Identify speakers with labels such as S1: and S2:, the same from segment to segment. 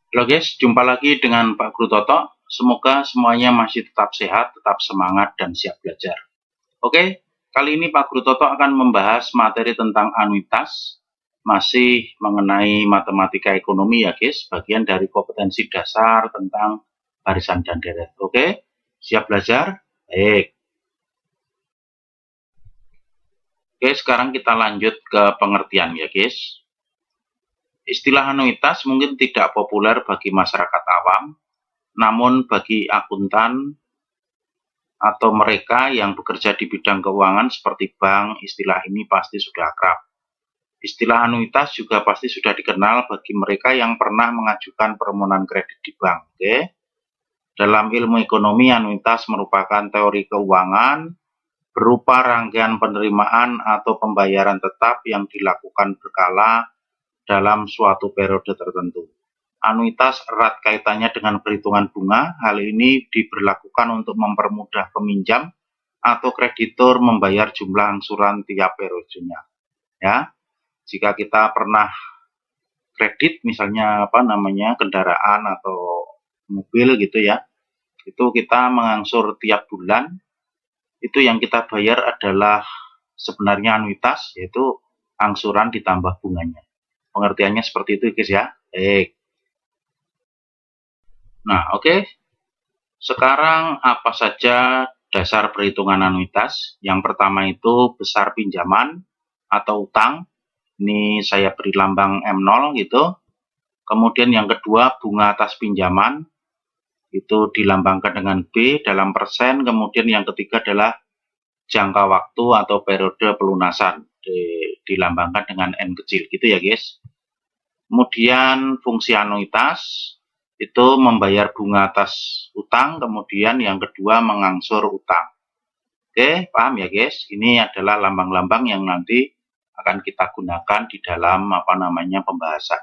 S1: Halo guys, jumpa lagi dengan Pak Guru Toto. Semoga semuanya masih tetap sehat, tetap semangat, dan siap belajar. Oke, kali ini Pak Guru Toto akan membahas materi tentang anuitas, masih mengenai matematika ekonomi ya guys, bagian dari kompetensi dasar tentang barisan dan deret. Oke, siap belajar? Baik. Oke, sekarang kita lanjut ke pengertian ya guys. Istilah anuitas mungkin tidak populer bagi masyarakat awam, namun bagi akuntan atau mereka yang bekerja di bidang keuangan seperti bank, istilah ini pasti sudah akrab. Istilah anuitas juga pasti sudah dikenal bagi mereka yang pernah mengajukan permohonan kredit di bank. Oke. Dalam ilmu ekonomi, anuitas merupakan teori keuangan berupa rangkaian penerimaan atau pembayaran tetap yang dilakukan berkala dalam suatu periode tertentu. Anuitas erat kaitannya dengan perhitungan bunga. Hal ini diberlakukan untuk mempermudah peminjam atau kreditur membayar jumlah angsuran tiap periodenya. Ya, jika kita pernah kredit, misalnya kendaraan atau mobil gitu ya, itu kita mengangsur tiap bulan. Itu yang kita bayar adalah sebenarnya anuitas, yaitu angsuran ditambah bunganya. Pengertiannya seperti itu guys ya. Baik. Nah, oke. Sekarang apa saja dasar perhitungan anuitas? Yang pertama itu besar pinjaman atau utang. Ini saya beri lambang M0 gitu. Kemudian yang kedua bunga atas pinjaman. Itu dilambangkan dengan B dalam persen. Kemudian yang ketiga adalah jangka waktu atau periode pelunasan. Dilambangkan dengan N kecil gitu ya guys. Kemudian fungsi anuitas itu membayar bunga atas utang, kemudian yang kedua mengangsur utang. Oke, paham ya guys? Ini adalah lambang-lambang yang nanti akan kita gunakan di dalam pembahasan.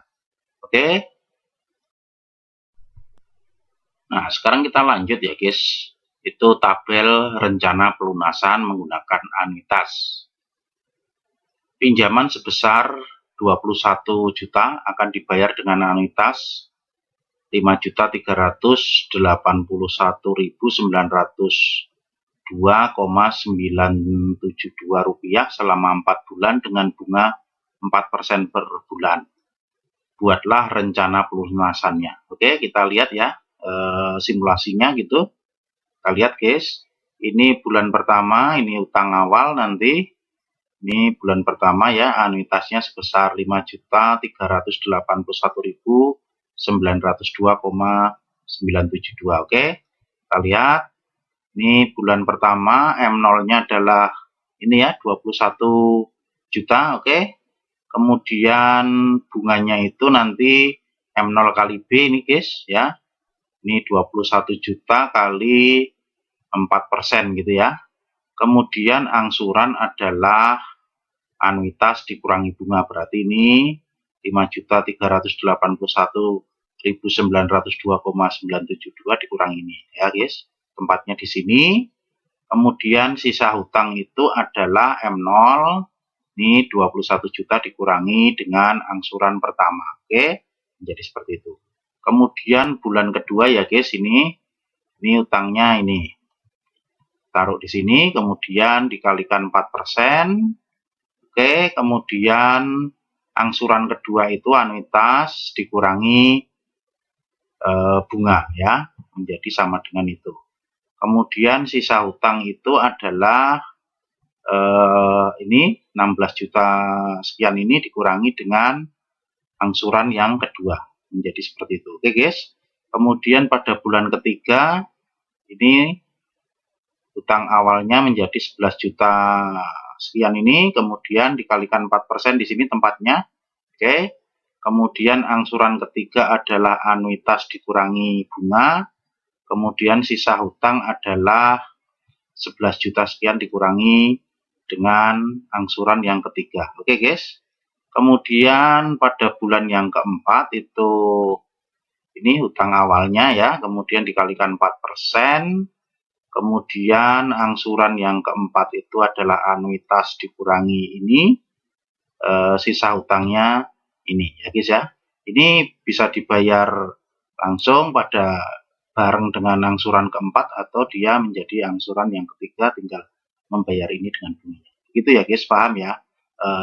S1: Oke. Nah, sekarang kita lanjut ya guys. Itu tabel rencana pelunasan menggunakan anuitas. Pinjaman sebesar 21 juta akan dibayar dengan anuitas 5.381.902,972 rupiah selama 4 bulan dengan bunga 4% per bulan. Buatlah rencana pelunasannya. Oke, kita lihat ya simulasinya gitu. Kita lihat guys, ini bulan pertama, ini utang awal nanti. Ini bulan pertama ya, anuitasnya sebesar 5.381.902,972. Oke, kita lihat. Ini bulan pertama, M0-nya adalah ini ya, 21 juta. Oke. Kemudian bunganya itu nanti M0 kali B ini guys ya. Ini 21 juta kali 4% gitu ya. Kemudian angsuran adalah anuitas dikurangi bunga, berarti ini 5.381.902,972 dikurangi ini ya guys. Tempatnya di sini. Kemudian sisa hutang itu adalah M0, ini 21 juta dikurangi dengan angsuran pertama. Oke, menjadi seperti itu. Kemudian bulan kedua ya guys, ini hutangnya ini. Taruh di sini, kemudian dikalikan 4%. Oke, kemudian angsuran kedua itu anuitas dikurangi bunga ya, menjadi sama dengan itu. Kemudian sisa hutang itu adalah ini 16 juta sekian ini dikurangi dengan angsuran yang kedua, menjadi seperti itu. Oke guys. Kemudian pada bulan ketiga ini hutang awalnya menjadi 11 juta sekian ini, kemudian dikalikan 4% di sini tempatnya. Oke. Kemudian angsuran ketiga adalah anuitas dikurangi bunga. Kemudian sisa hutang adalah 11 juta sekian dikurangi dengan angsuran yang ketiga. Oke guys. Kemudian pada bulan yang keempat itu ini hutang awalnya ya, kemudian dikalikan 4%. Kemudian angsuran yang keempat itu adalah anuitas dikurangi ini, sisa hutangnya ini ya guys ya. Ini bisa dibayar langsung pada bareng dengan angsuran keempat, atau dia menjadi angsuran yang ketiga, tinggal membayar ini dengan bunga. Gitu ya guys, paham ya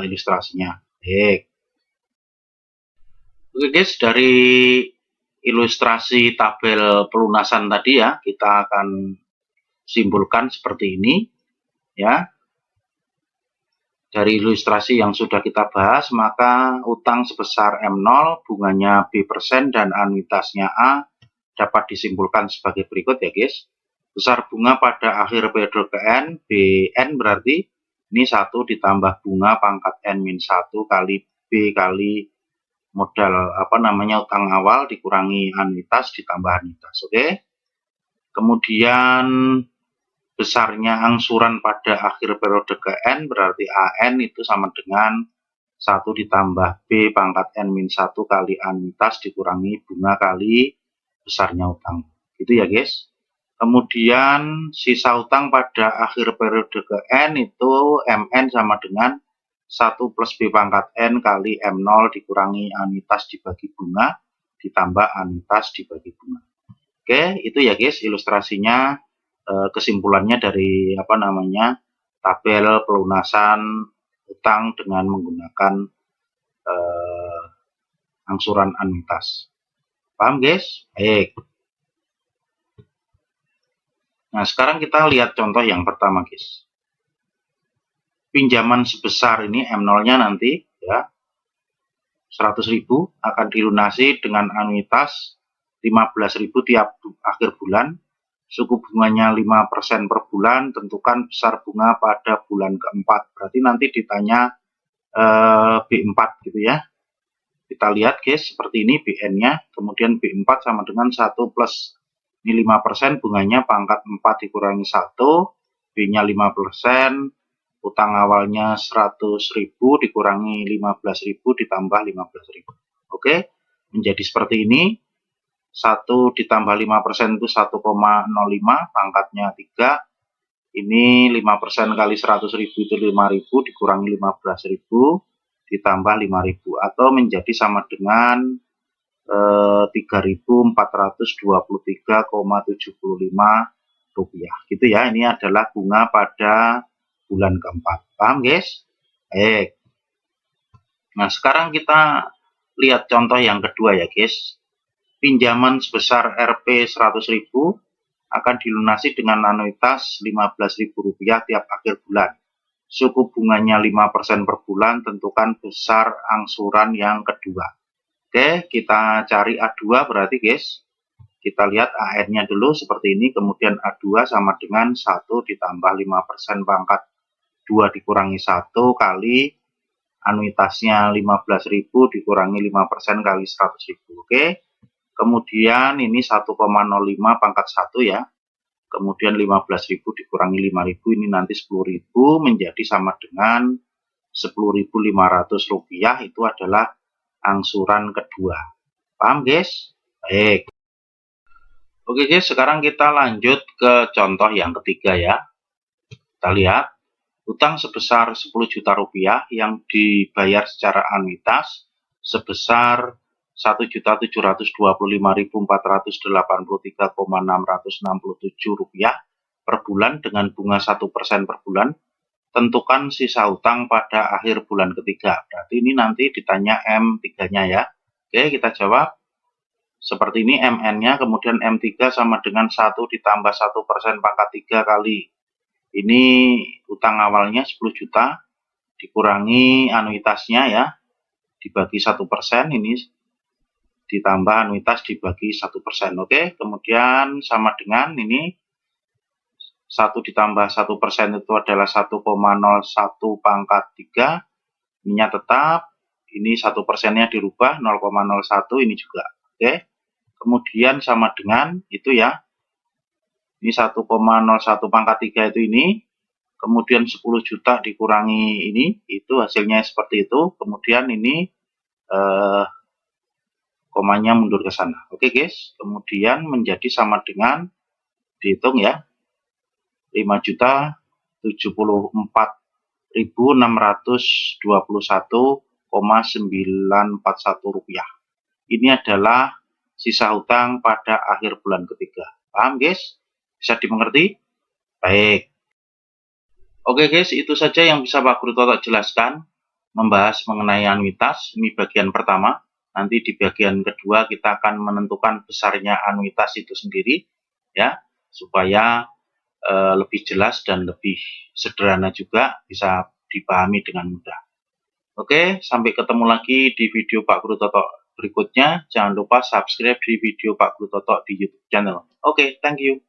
S1: ilustrasinya. Baik. Oke guys, dari ilustrasi tabel pelunasan tadi ya, kita akan simpulkan seperti ini ya. Dari ilustrasi yang sudah kita bahas, maka utang sebesar M0, bunganya B% dan anuitasnya A dapat disimpulkan sebagai berikut ya guys. Besar bunga pada akhir periode N, BN berarti ini 1 ditambah bunga pangkat N-1 kali B kali modal utang awal dikurangi anuitas ditambah anuitas. Oke. Kemudian besarnya angsuran pada akhir periode ke N berarti AN itu sama dengan 1 ditambah B pangkat N-1 kali anuitas dikurangi bunga kali besarnya utang. Gitu ya guys. Kemudian sisa utang pada akhir periode ke N itu MN sama dengan 1 plus B pangkat N kali M0 dikurangi anuitas dibagi bunga ditambah anuitas dibagi bunga. Oke, itu ya guys ilustrasinya. Kesimpulannya dari tabel pelunasan utang dengan menggunakan angsuran anuitas. Paham guys? Baik. Nah, sekarang kita lihat contoh yang pertama guys. Pinjaman sebesar ini M0-nya nanti ya 100.000 akan dilunasi dengan anuitas 15.000 tiap akhir bulan. Suku bunganya 5% per bulan, tentukan besar bunga pada bulan keempat. Berarti nanti ditanya B4 gitu ya. Kita lihat guys, seperti ini BN-nya, kemudian B4 sama dengan 1 plus ini 5%, bunganya pangkat 4 dikurangi 1, B-nya 5%, utang awalnya 100.000 dikurangi 15.000 ditambah 15.000. Oke, menjadi seperti ini. 1 ditambah 5% itu 1,05, pangkatnya 3. Ini 5% kali 100.000 itu 5.000 dikurangi 15.000 ditambah 5.000, atau menjadi sama dengan 3.423,75 rupiah. Gitu ya, ini adalah bunga pada bulan keempat. Paham guys? Baik. Nah, sekarang kita lihat contoh yang kedua ya guys. Pinjaman sebesar Rp 100.000 akan dilunasi dengan anuitas Rp15.000 tiap akhir bulan. Suku bunganya 5% per bulan, tentukan besar angsuran yang kedua. Oke, kita cari A2 berarti guys. Kita lihat AN-nya dulu seperti ini, kemudian A2 sama dengan 1 ditambah 5% pangkat 2 dikurangi 1 kali anuitasnya 15.000 dikurangi 5% kali 100.000. Oke. Kemudian ini 1,05 pangkat 1 ya. Kemudian 15.000 dikurangi 5.000, ini nanti 10.000 menjadi sama dengan Rp10.500, itu adalah angsuran kedua. Paham guys? Baik. Oke guys, sekarang kita lanjut ke contoh yang ketiga ya. Kita lihat, utang sebesar Rp10 juta yang dibayar secara anuitas sebesar Rp1.725.483,667 per bulan dengan bunga 1% per bulan. Tentukan sisa utang pada akhir bulan ketiga. Berarti ini nanti ditanya M3-nya ya. Oke, kita jawab. Seperti ini MN-nya, kemudian M3 sama dengan 1 ditambah 1% pangkat 3 kali. Ini utang awalnya 10 juta, dikurangi anuitasnya ya, dibagi 1%, ini ditambah anuitas dibagi 1%. Oke, kemudian sama dengan ini 1 ditambah 1% itu adalah 1,01 pangkat 3, ininya tetap, ini 1%-nya dirubah 0,01, ini juga. Oke, kemudian sama dengan itu ya, ini 1,01 pangkat 3 itu ini, kemudian 10 juta dikurangi ini, itu hasilnya seperti itu, kemudian ini komanya mundur ke sana. Oke guys, kemudian menjadi sama dengan, dihitung ya, 5.074.621,941 rupiah. Ini adalah sisa hutang pada akhir bulan ketiga. Paham guys? Bisa dimengerti? Baik. Oke guys, itu saja yang bisa Pak Guru Toto jelaskan membahas mengenai anuitas. Ini bagian pertama. Nanti di bagian kedua kita akan menentukan besarnya anuitas itu sendiri ya, supaya lebih jelas dan lebih sederhana juga, bisa dipahami dengan mudah. Oke, sampai ketemu lagi di video Pak Guru Toto berikutnya. Jangan lupa subscribe di video Pak Guru Toto di YouTube channel. Oke, thank you.